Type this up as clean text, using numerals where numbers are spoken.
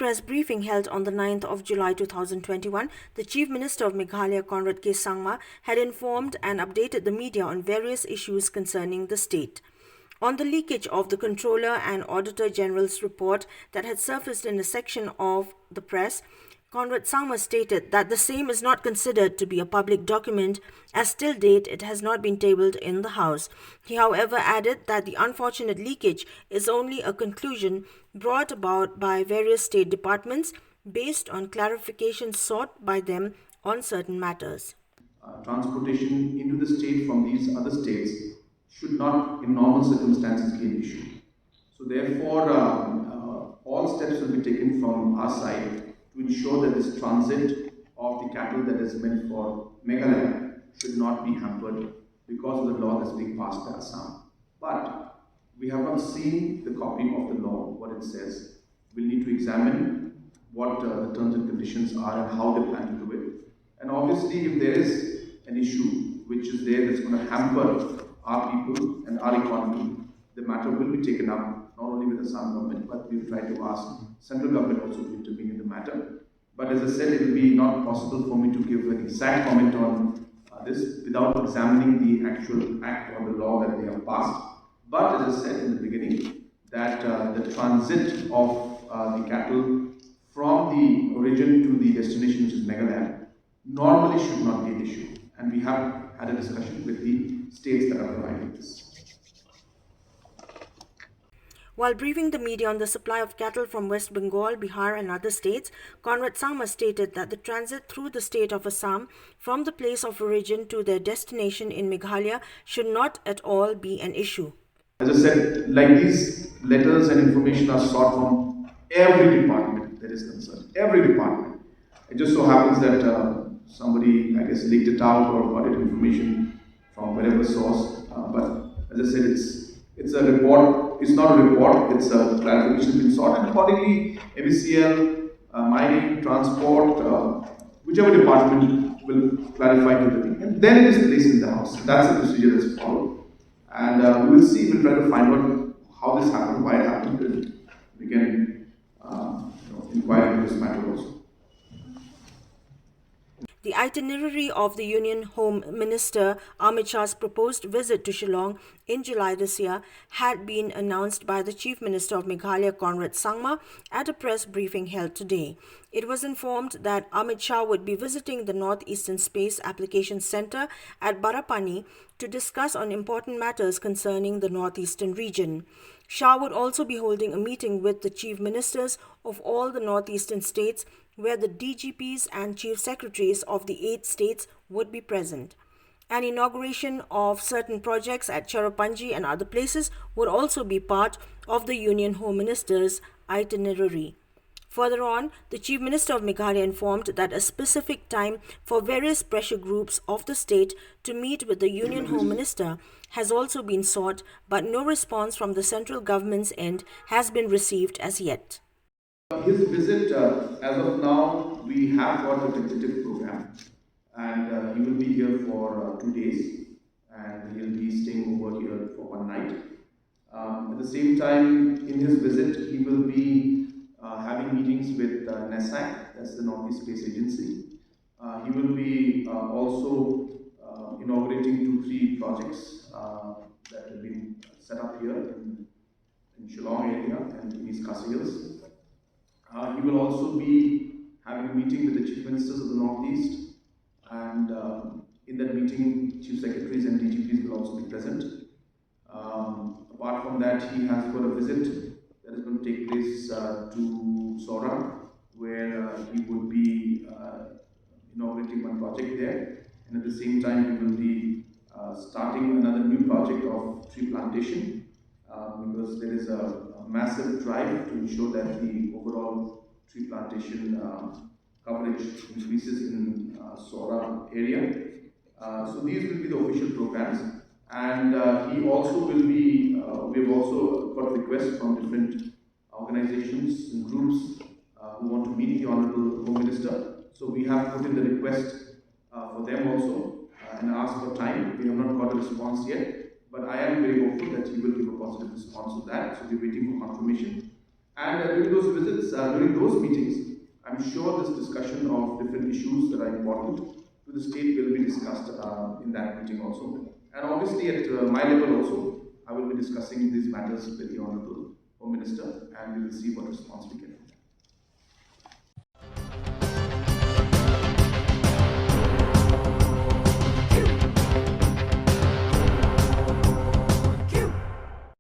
press briefing held on the 9th of July 2021, the Chief Minister of Meghalaya, CONRAD SANGMA, had informed and updated the media on various issues concerning the state. On the leakage of the Comptroller and Auditor General's report that had surfaced in a section of the press, CONRAD SANGMA stated that the same is not considered to be a public document as till date it has not been tabled in the House. He however added that the unfortunate leakage is only a conclusion brought about by various state departments based on clarifications sought by them on certain matters. Transportation into the state from these other states should not, in normal circumstances, be an issue. So therefore, all steps will be taken from our side to ensure that this transit of the cattle that is meant for Meghalaya should not be hampered because of the law that's being passed by Assam. But we have not seen the copy of the law, what it says. We'll need to examine what the terms and conditions are and how they plan to do it. And obviously, if there is an issue which is there that's going to hamper our people and our economy, the matter will be taken up not only with the Assam government, but we'll try to ask central government also to intervene in the matter. But as I said, it will be not possible for me to give an exact comment on this without examining the actual act or the law that they have passed. But as I said in the beginning, that the transit of the cattle from the origin to the destination, which is Meghalaya, normally should not be an issue. And we have had a discussion with the states that are providing this. While briefing the media on the supply of cattle from West Bengal, Bihar and other states, CONRAD SANGMA stated that the transit through the state of Assam from the place of origin to their destination in Meghalaya should not at all be an issue. As I said, like these letters and information are sought from every department that is concerned, every department. It just so happens that somebody, I guess, leaked it out or got it information from whatever source. But as I said, it's a report. It's not a report. It's a clarification being sought, and accordingly, MECL, mining, transport, whichever department will clarify to the thing, and then it is placed in the House. That's the procedure that's followed, and we will see. We'll try to find out how this happened, why it happened, and we can inquire into this matter also. The itinerary of the Union Home Minister Amit Shah's proposed visit to Shillong in July this year had been announced by the Chief Minister of Meghalaya, CONRAD SANGMA, at a press briefing held today. It was informed that Amit Shah would be visiting the Northeastern Space Application Center at Barapani to discuss on important matters concerning the Northeastern region. Shah would also be holding a meeting with the Chief Ministers of all the Northeastern states, where the DGPs and Chief Secretaries of the 8 states would be present. An inauguration of certain projects at Cherrapunji and other places would also be part of the Union Home Minister's itinerary. Further on, the Chief Minister of Meghalaya informed that a specific time for various pressure groups of the state to meet with the Union Home Minister has also been sought, but no response from the central government's end has been received as yet. His visit, as of now, we have got a tentative program, and he will be here for 2 days, and he will be staying over here for 1 night. At the same time, in his visit, he will be having meetings with NESAC, that's the Northeast Space Agency. He will be also inaugurating 2-3 projects that have been set up here in Shillong area and in East Khasi Hills. He will also be having a meeting with the Chief Ministers of the Northeast, and in that meeting, Chief Secretaries and DGPs will also be present. Apart from that, he has got a visit that is going to take place to Sora, where he would be inaugurating one project there, and at the same time, he will be starting another new project of tree plantation, because there is a massive drive to ensure that the overall tree plantation coverage increases in Sora area. So these will be the official programs, and he also will be, we have also got requests from different organizations and groups who want to meet the Honorable Home Minister. So we have put in the request for them also and asked for time. We have not got a response yet, but I am very hopeful that he will give a positive response to that. So we're waiting for confirmation. And during those visits, during those meetings, I'm sure this discussion of different issues that are important to the state will be discussed in that meeting also. And obviously, at my level also, I will be discussing these matters with the Honorable Home Minister, and we will see what response we get.